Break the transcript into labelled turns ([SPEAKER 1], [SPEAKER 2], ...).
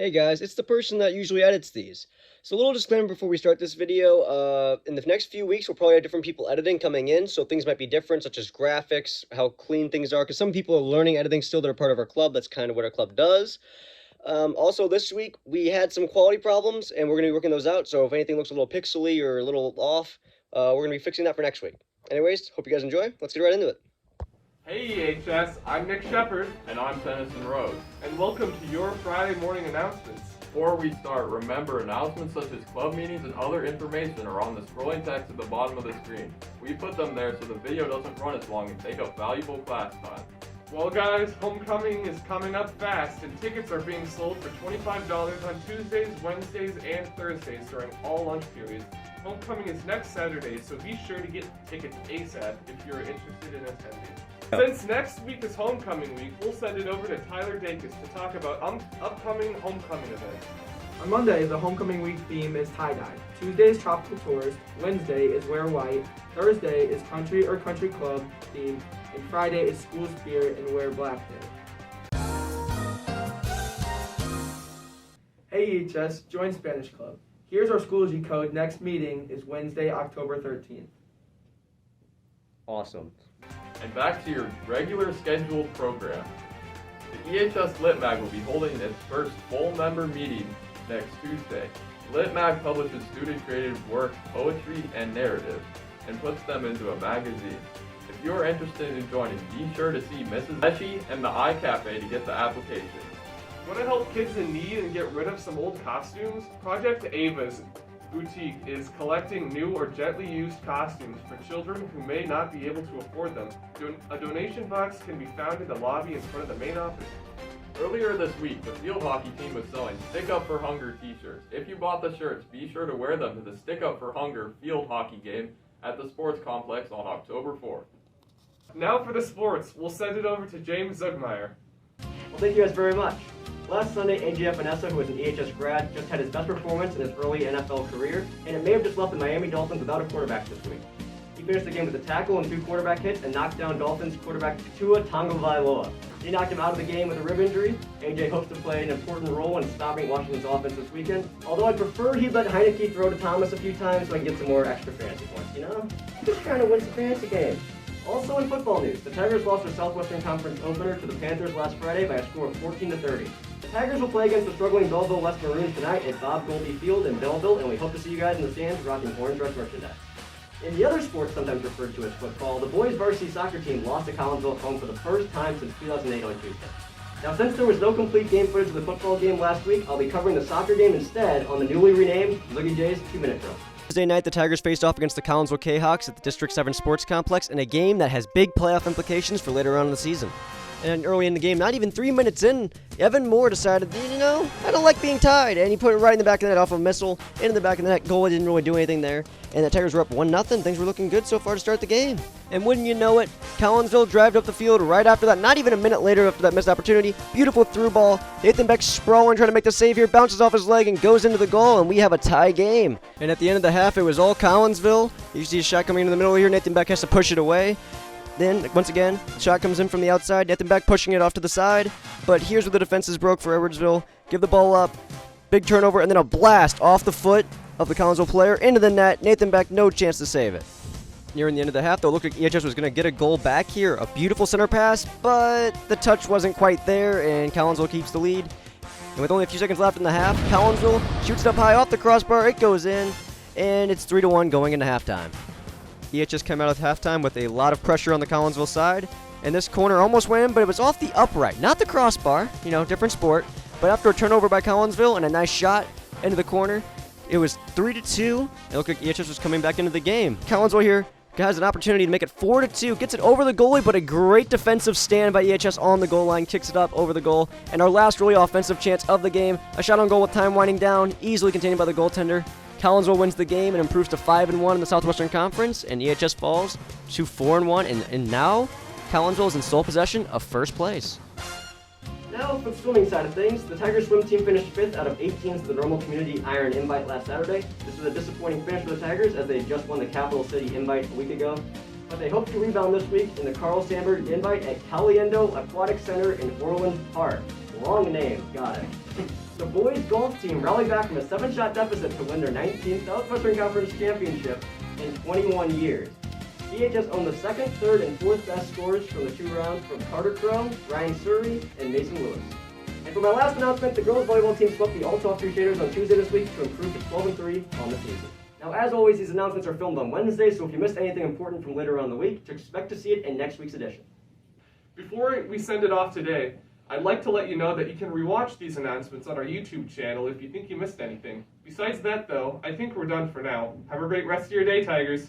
[SPEAKER 1] Hey guys, it's the person that usually edits these. So a little disclaimer before we start this video, in the next few weeks we'll probably have different people editing coming in, so things might be different, such as graphics, how clean things are, because some people are learning editing still that are part of our club. That's kind of what our club does. Also this week we had some quality problems, and we're going to be working those out, so if anything looks a little pixely or a little off, we're going to be fixing that for next week. Anyways, hope you guys enjoy. Let's get right into it.
[SPEAKER 2] Hey EHS, I'm Nick Shepard.
[SPEAKER 3] And I'm Tennyson Rose.
[SPEAKER 2] And welcome to your Friday morning announcements.
[SPEAKER 3] Before we start, remember announcements such as club meetings and other information are on the scrolling text at the bottom of the screen. We put them there so the video doesn't run as long and take up valuable class time.
[SPEAKER 2] Well guys, homecoming is coming up fast and tickets are being sold for $25 on Tuesdays, Wednesdays, and Thursdays during all lunch periods. Homecoming is next Saturday, so be sure to get tickets ASAP if you're interested in attending. Since next week is homecoming week, we'll send it over to Tyler Dacus to talk about upcoming homecoming events.
[SPEAKER 4] On Monday, the homecoming week theme is tie-dye. Tuesday is tropical tourist, Wednesday is wear white, Thursday is country or country club theme, and Friday is school spirit and wear black day. Hey EHS, join Spanish Club. Here's our Schoology code. Next meeting is Wednesday, October 13th.
[SPEAKER 1] Awesome.
[SPEAKER 3] And back to your regular scheduled program. The EHS Lit Mag will be holding its first full member meeting next Tuesday. Lit Mag publishes student-created work, poetry, and narrative, and puts them into a magazine. If you're interested in joining, be sure to see Mrs. Leshy and the iCafe to get the application.
[SPEAKER 2] Want to help kids in need and get rid of some old costumes? Project Ava's Boutique is collecting new or gently used costumes for children who may not be able to afford them. A donation box can be found in the lobby in front of the main office.
[SPEAKER 3] Earlier this week, the field hockey team was selling Stick Up for Hunger t-shirts. If you bought the shirts, be sure to wear them to the Stick Up for Hunger field hockey game at the sports complex on October 4th.
[SPEAKER 2] Now for the sports, we'll send it over to James Zugmeyer.
[SPEAKER 5] Well, thank you guys very much. Last Sunday, AJ Vanessa, who is an EHS grad, just had his best performance in his early NFL career, and it may have just left the Miami Dolphins without a quarterback this week. He finished the game with a tackle and 2 quarterback hits and knocked down Dolphins quarterback Tua Tagovailoa. He knocked him out of the game with a rib injury. AJ hopes to play an important role in stopping Washington's offense this weekend, although I'd prefer he'd let Heineke throw to Thomas a few times so I can get some more extra fantasy points, you know? Just trying to win some fantasy games. Also in football news, the Tigers lost their Southwestern Conference opener to the Panthers last Friday by a score of 14-30. The Tigers will play against the struggling Belleville West Maroons tonight at Bob Goldie Field in Belleville, and we hope to see you guys in the stands rocking orange dress merchandise. In the other sport sometimes referred to as football, the boys varsity soccer team lost to Collinsville at home for the first time since 2008 on Tuesday. Now, since there was no complete game footage of the football game last week, I'll be covering the soccer game instead on the newly renamed Zoogie J's 2-minute drill.
[SPEAKER 1] Thursday night, the Tigers faced off against the Collinsville K-Hawks at the District 7 Sports Complex in a game that has big playoff implications for later on in the season. And early in the game, not even 3 minutes in, Evan Moore decided, I don't like being tied. And he put it right in the back of the net off a missile, into the back of the net. Goalie didn't really do anything there. And the Tigers were up 1-0. Things were looking good so far to start the game. And wouldn't you know it, Collinsville drove up the field right after that. Not even a minute later after that missed opportunity. Beautiful through ball. Nathan Beck sprawling, trying to make the save here. Bounces off his leg and goes into the goal. And we have a tie game. And at the end of the half, it was all Collinsville. You see a shot coming into the middle here. Nathan Beck has to push it away. Then, once again, the shot comes in from the outside. Nathan Beck pushing it off to the side. But here's where the defenses broke for Edwardsville. Give the ball up. Big turnover, and then a blast off the foot of the Collinsville player into the net. Nathan Beck, no chance to save it. Nearing the end of the half, though, looked like EHS was going to get a goal back here. A beautiful center pass, but the touch wasn't quite there, and Collinsville keeps the lead. And with only a few seconds left in the half, Collinsville shoots it up high off the crossbar. It goes in, and it's 3-1 going into halftime. EHS came out of halftime with a lot of pressure on the Collinsville side, and this corner almost went in, but it was off the upright, not the crossbar, different sport. But after a turnover by Collinsville and a nice shot into the corner, it was 3-2. It looked like EHS was coming back into the game. Collinsville here has an opportunity to make it 4-2, gets it over the goalie, but a great defensive stand by EHS on the goal line, kicks it up over the goal, and our last really offensive chance of the game, a shot on goal with time winding down, easily contained by the goaltender. Collinsville wins the game and improves to 5-1 in the Southwestern Conference, and EHS falls to 4-1, and now Collinsville is in sole possession of first place.
[SPEAKER 5] Now, for the swimming side of things, the Tigers swim team finished 5th out of 8 teams at the Normal Community Iron Invite last Saturday. This was a disappointing finish for the Tigers as they just won the Capital City Invite a week ago. But they hope to rebound this week in the Carl Sandburg Invite at Caliendo Aquatic Center in Orland Park. Long name, got it. The boys golf team rallied back from a 7-shot deficit to win their 19th Southwestern Conference Championship in 21 years. EHS owned the second, third, and fourth best scores from the 2 rounds from Carter Crow, Ryan Surrey, and Mason Lewis. And for my last announcement, the girls volleyball team swept the All-Talk Crusaders on Tuesday this week to improve to 12-3 on the season. Now, as always, these announcements are filmed on Wednesday, so if you missed anything important from later on in the week, to expect to see it in next week's edition.
[SPEAKER 2] Before we send it off today, I'd like to let you know that you can rewatch these announcements on our YouTube channel if you think you missed anything. Besides that, though, I think we're done for now. Have a great rest of your day, Tigers.